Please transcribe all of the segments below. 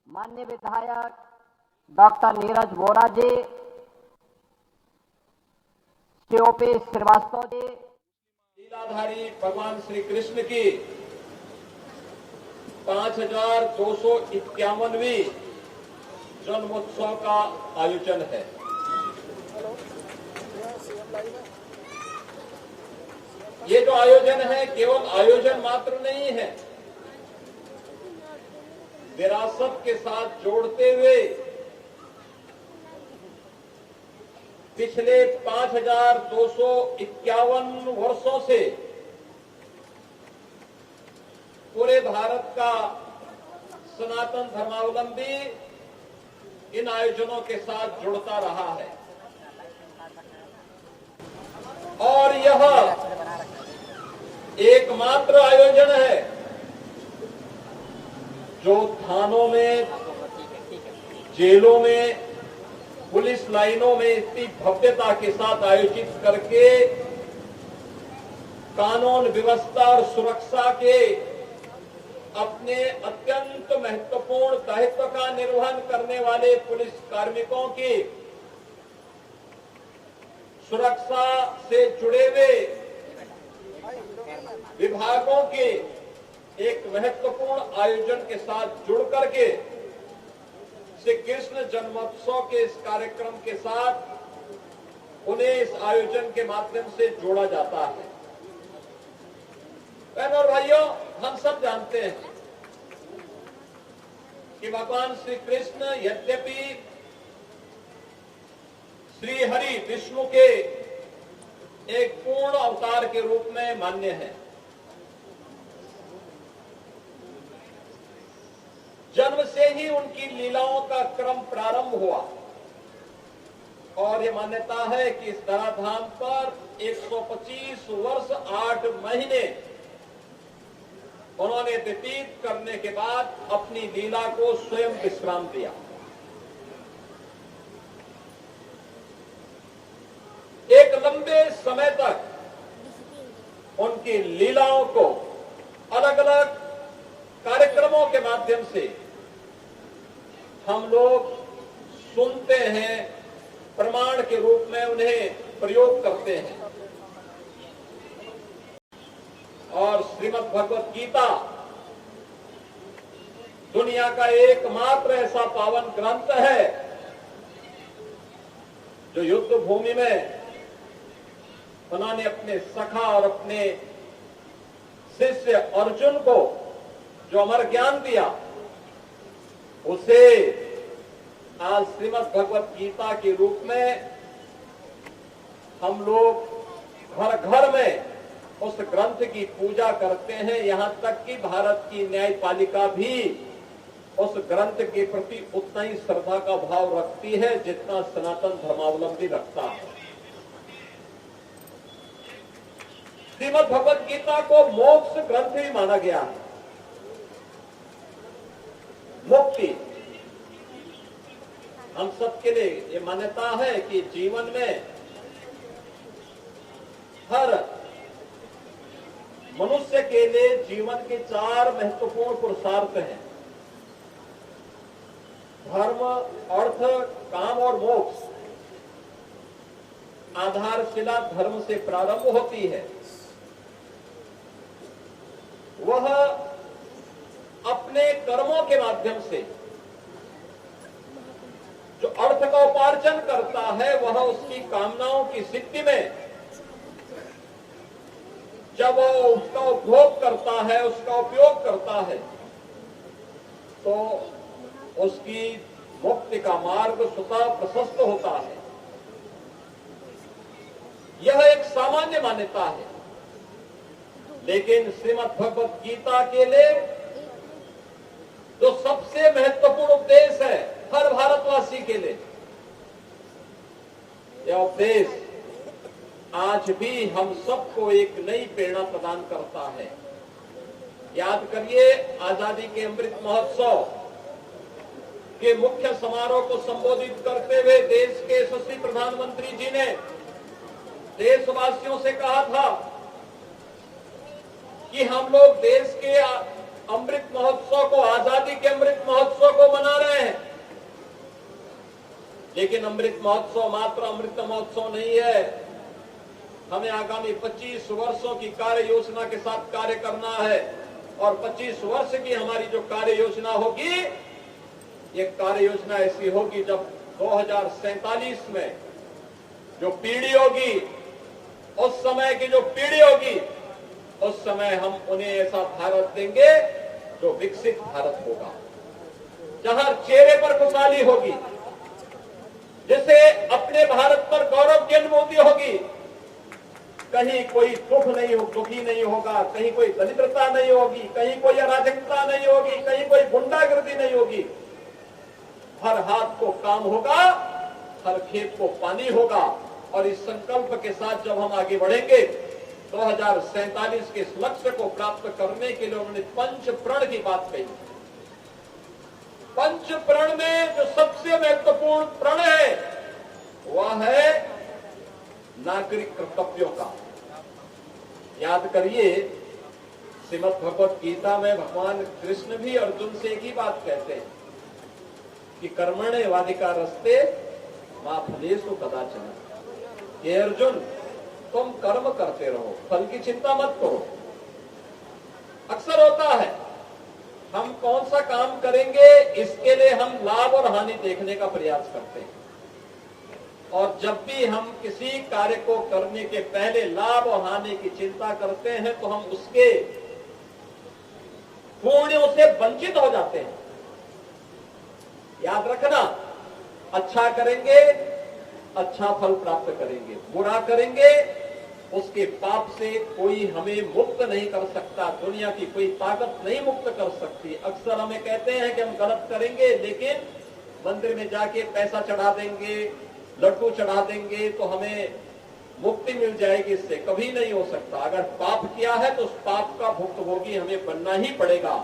माननीय विधायक डॉक्टर नीरज वोरा जी, शिवपी श्रीवास्तव जी, लीलाधारी भगवान श्री कृष्ण की 5251वीं जन्मोत्सव का आयोजन है। ये जो आयोजन है केवल आयोजन मात्र नहीं है, विरासत के साथ जोड़ते हुए पिछले 5251 वर्षों से पूरे भारत का सनातन धर्मावलंबी इन आयोजनों के साथ जुड़ता रहा है और यह एकमात्र आयोजन है जो थानों में, जेलों में, पुलिस लाइनों में इतनी भव्यता के साथ आयोजित करके कानून व्यवस्था और सुरक्षा के अपने अत्यंत महत्वपूर्ण दायित्व का निर्वहन करने वाले पुलिस कार्मिकों की सुरक्षा से जुड़े हुए विभागों के एक महत्वपूर्ण आयोजन के साथ जुड़ करके श्री कृष्ण जन्मोत्सव के इस कार्यक्रम के साथ उन्हें इस आयोजन के माध्यम से जोड़ा जाता है। बहनों और भाइयों, हम सब जानते हैं कि भगवान श्री कृष्ण यद्यपि श्री हरि विष्णु के एक पूर्ण अवतार के रूप में मान्य है, जन्म से ही उनकी लीलाओं का क्रम प्रारंभ हुआ और ये मान्यता है कि इस धराधाम पर 125 वर्ष 8 महीने उन्होंने व्यतीत करने के बाद अपनी लीला को स्वयं विश्राम दिया। एक लंबे समय तक उनकी लीलाओं को अलग अलग कार्यक्रमों के माध्यम से हम लोग सुनते हैं, प्रमाण के रूप में उन्हें प्रयोग करते हैं और श्रीमद् भगवत गीता दुनिया का एकमात्र ऐसा पावन ग्रंथ है जो युद्ध भूमि में उन्होंने अपने सखा और अपने शिष्य अर्जुन को जो अमर ज्ञान दिया, उसे आज श्रीमद् भगवत गीता के रूप में हम लोग घर घर में उस ग्रंथ की पूजा करते हैं। यहां तक कि भारत की न्यायपालिका भी उस ग्रंथ के प्रति उतना ही श्रद्धा का भाव रखती है जितना सनातन धर्मावलंबी रखता है। श्रीमद् भगवत गीता को मोक्ष ग्रंथ भी माना गया है। मुक्ति हम सबके लिए ये मान्यता है कि जीवन में हर मनुष्य के लिए जीवन के 4 महत्वपूर्ण पुरुषार्थ हैं: धर्म, अर्थ, काम और मोक्ष। आधारशिला धर्म से प्रारंभ होती है। वह अपने कर्मों के माध्यम से जो अर्थ का उपार्जन करता है, वह उसकी कामनाओं की सिद्धि में जब वह उसका उपभोग करता है, उसका उपयोग करता है, तो उसकी मुक्ति का मार्ग स्वतः प्रशस्त होता है। यह एक सामान्य मान्यता है, लेकिन श्रीमद् भगवत गीता के लिए जो सबसे महत्वपूर्ण उपदेश है हर भारतवासी के लिए, यह उपदेश आज भी हम सबको एक नई प्रेरणा प्रदान करता है। याद करिए, आजादी के अमृत महोत्सव के मुख्य समारोह को संबोधित करते हुए देश के यशस्वी प्रधानमंत्री जी ने देशवासियों से कहा था कि हम लोग देश के अमृत महोत्सव को, आजादी के अमृत महोत्सव को मना रहे अमृत महोत्सव मात्र अमृत महोत्सव नहीं है। हमें आगामी 25 वर्षों की कार्य योजना के साथ कार्य करना है और 25 वर्ष की हमारी जो कार्य योजना होगी, ये कार्य योजना ऐसी होगी जब 2047 में जो पीढ़ी होगी, उस समय की जो पीढ़ी होगी, उस समय हम उन्हें ऐसा भारत देंगे जो विकसित भारत होगा, जहां चेहरे पर खुशहाली होगी, जिसे अपने भारत पर गौरव की अनुभूति होगी। कहीं कोई दुखी नहीं होगा, कहीं कोई दरिद्रता नहीं होगी, कहीं कोई अराजकता नहीं होगी, कहीं कोई गुंडागर्दी नहीं होगी। हर हाथ को काम होगा, हर खेत को पानी होगा। और इस संकल्प के साथ जब हम आगे बढ़ेंगे, 2047 के इस लक्ष्य को प्राप्त करने के लिए उन्होंने पंच प्रण की बात कही। पंच प्रण में जो सबसे महत्वपूर्ण प्रण है वह है नागरिक कर्तव्यों का। याद करिए, श्रीमद् भगवत गीता में भगवान कृष्ण भी अर्जुन से एक ही बात कहते हैं कि कर्मण्येवाधिकारस्ते मा फलेषु कदाचन। हे अर्जुन, तुम कर्म करते रहो, फल की चिंता मत करो। अक्सर होता है हम कौन सा काम करेंगे, इसके लिए हम लाभ और हानि देखने का प्रयास करते हैं, और जब भी हम किसी कार्य को करने के पहले लाभ और हानि की चिंता करते हैं तो हम उसके पुण्यों से वंचित हो जाते हैं। याद रखना, अच्छा करेंगे अच्छा फल प्राप्त करेंगे, बुरा करेंगे उसके पाप से कोई हमें मुक्त नहीं कर सकता, दुनिया की कोई ताकत नहीं मुक्त कर सकती। अक्सर हमें कहते हैं कि हम गलत करेंगे, लेकिन मंदिर में जाके पैसा चढ़ा देंगे, लड्डू चढ़ा देंगे तो हमें मुक्ति मिल जाएगी। इससे कभी नहीं हो सकता। अगर पाप किया है तो उस पाप का भुक्तभोगी हमें बनना ही पड़ेगा।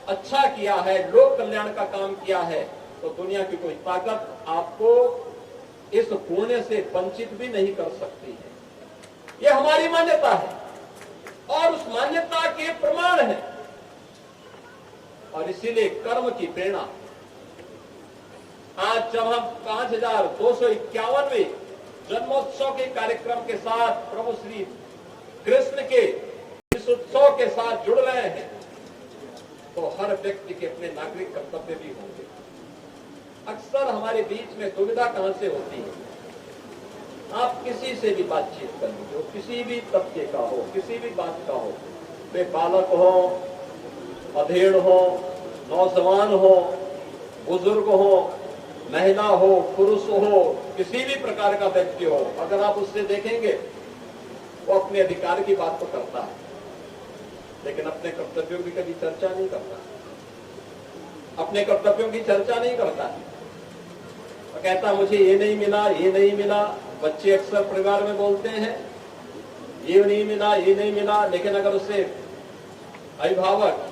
अच्छा किया है, लोक कल्याण का काम किया है, तो दुनिया की कोई ताकत आपको इस पुण्य से वंचित भी नहीं कर सकती है। यह हमारी मान्यता है और उस मान्यता के प्रमाण है, और इसीलिए कर्म की प्रेरणा। आज जब हम 5251वें जन्मोत्सव के कार्यक्रम के साथ प्रभु श्री कृष्ण के इस उत्सव के साथ जुड़ रहे हैं, तो हर व्यक्ति के अपने नागरिक कर्तव्य भी होंगे। अक्सर हमारे बीच में दुविधा कहां से होती है? आप किसी से भी बातचीत कर लीजिए, किसी भी तबके का हो, किसी भी बात का हो, वे बालक हो, अधेड़ हो, नौजवान हो, बुजुर्ग हो, महिला हो, पुरुष हो, किसी भी प्रकार का व्यक्ति हो, अगर आप उससे देखेंगे वो अपने अधिकार की बात तो करता है, लेकिन अपने कर्तव्यों की कभी चर्चा नहीं करता, अपने कर्तव्यों की चर्चा नहीं करता है। तो कहता मुझे ये नहीं मिला, ये नहीं मिला। बच्चे अक्सर परिवार में बोलते हैं ये नहीं मिला, ये नहीं मिला, लेकिन अगर उससे अभिभावक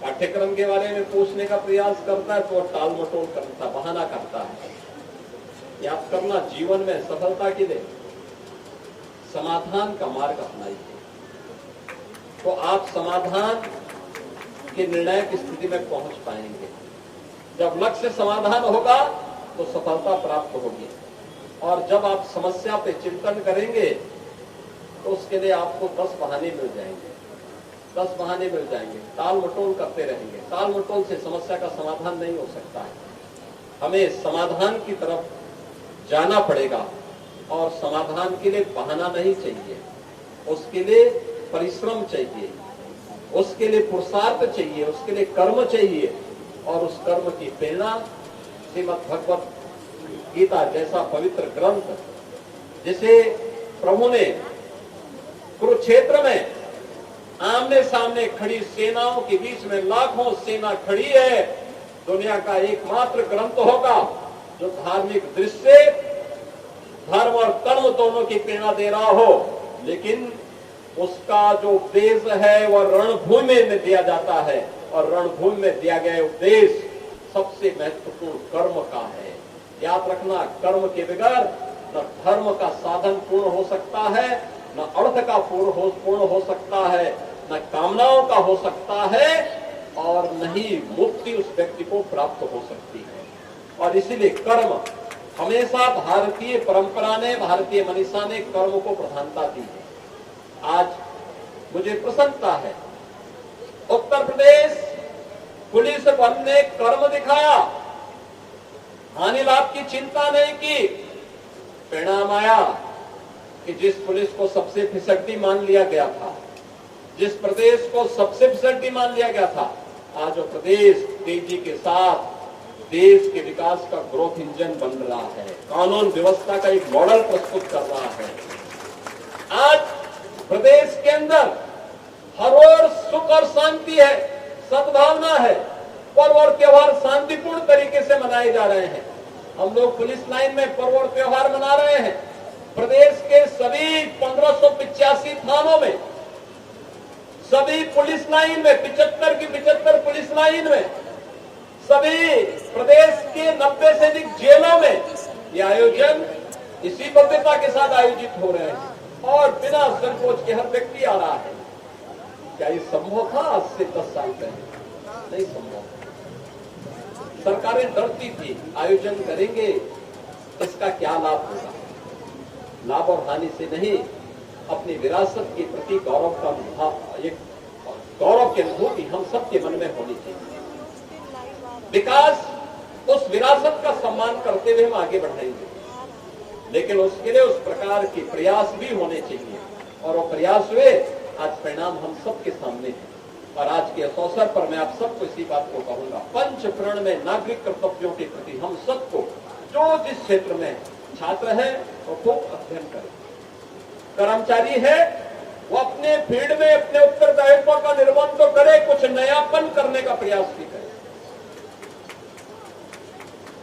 पाठ्यक्रम के बारे में पूछने का प्रयास करता है तो टाल मटोल करता, बहाना करता है। याद करना, जीवन में सफलता के लिए समाधान का मार्ग अपनाइए, तो आप समाधान के निर्णय की स्थिति में पहुंच पाएंगे। जब लक्ष्य समाधान होगा तो सफलता प्राप्त होगी, और जब आप समस्या पे चिंतन करेंगे तो उसके लिए आपको 10 बहाने मिल जाएंगे, 10 बहाने मिल जाएंगे। टाल मटोल करते रहेंगे, टाल मटोल से समस्या का समाधान नहीं हो सकता है। हमें समाधान की तरफ जाना पड़ेगा, और समाधान के लिए बहाना नहीं चाहिए, उसके लिए परिश्रम चाहिए, उसके लिए पुरुषार्थ चाहिए, उसके लिए कर्म चाहिए, और उस कर्म की प्रेरणा श्रीमद् भगवत गीता जैसा पवित्र ग्रंथ, जिसे प्रभु ने कुरुक्षेत्र में आमने सामने खड़ी सेनाओं के बीच में लाखों सेना खड़ी है, दुनिया का एकमात्र ग्रंथ होगा जो धार्मिक दृष्टि से धर्म और कर्म दोनों की प्रेरणा दे रहा हो, लेकिन उसका जो उपदेश है वह रणभूमि में दिया जाता है, और रणभूमि में दिया गया उपदेश सबसे महत्वपूर्ण कर्म का है। याद रखना, कर्म के बगैर न धर्म का साधन पूर्ण हो सकता है, न अर्थ का पूर्ण हो सकता है, न कामनाओं का हो सकता है, और न ही मुक्ति उस व्यक्ति को प्राप्त हो सकती है। और इसीलिए कर्म हमेशा भारतीय परंपरा ने, भारतीय मनीषा ने कर्म को प्रधानता दी है। आज मुझे प्रसन्नता है, उत्तर प्रदेश पुलिस बल ने कर्म दिखाया, हानि लाभ की चिंता नहीं की। परिणाम आया कि जिस पुलिस को सबसे फिसड्डी मान लिया गया था, जिस प्रदेश को सबसे फिसड्डी मान लिया गया था, आज वो प्रदेश तेजी के साथ देश के विकास का ग्रोथ इंजन बन रहा है, कानून व्यवस्था का एक मॉडल प्रस्तुत कर रहा है। आज प्रदेश के अंदर हर ओर सुख और शांति है, सद्भावना है, पर्व और त्योहार शांतिपूर्ण तरीके से मनाए जा रहे हैं। हम लोग पुलिस लाइन में पर्व और त्योहार मना रहे हैं। प्रदेश के सभी 1585 थानों में, सभी पुलिस लाइन में, 75 की 75 पुलिस लाइन में, सभी प्रदेश के 90 से अधिक जेलों में ये आयोजन इसी भव्यता के साथ आयोजित हो रहे हैं और बिना संकोच के हर व्यक्ति आ रहा है। क्या ये संभव था आज से 10 साल पहले? नहीं संभव। सरकारें डरती थी, आयोजन करेंगे इसका क्या लाभ होगा। लाभ और हानि से नहीं, अपनी विरासत के प्रति गौरव का एक गौरव की अनुभूति हम सबके मन में होनी चाहिए। विकास, उस विरासत का सम्मान करते हुए हम आगे बढ़ाएंगे, लेकिन उसके लिए उस प्रकार के प्रयास भी होने चाहिए और वो प्रयास हुए। आज परिणाम हम सबके सामने है और आज के इस अवसर पर मैं आप सबको इसी बात को कहूंगा, पंच प्रण में नागरिक कर्तव्यों के प्रति हम सबको, जो जिस क्षेत्र में छात्र है वो खूब अध्ययन करें, कर्मचारी है वो अपने फील्ड में अपने उत्तरदायित्व का निर्वहन तो करे, कुछ नयापन करने का प्रयास भी करे।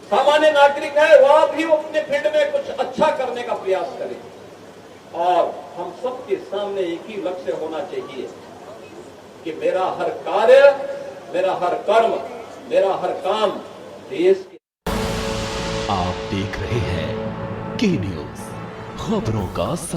सामान्य नागरिक है वह भी अपने फील्ड में कुछ अच्छा करने का प्रयास करे और हम सबके सामने एक ही लक्ष्य होना चाहिए कि मेरा हर कार्य, मेरा हर कर्म, मेरा हर काम देश के। आप देख रहे हैं के न्यूज, खबरों का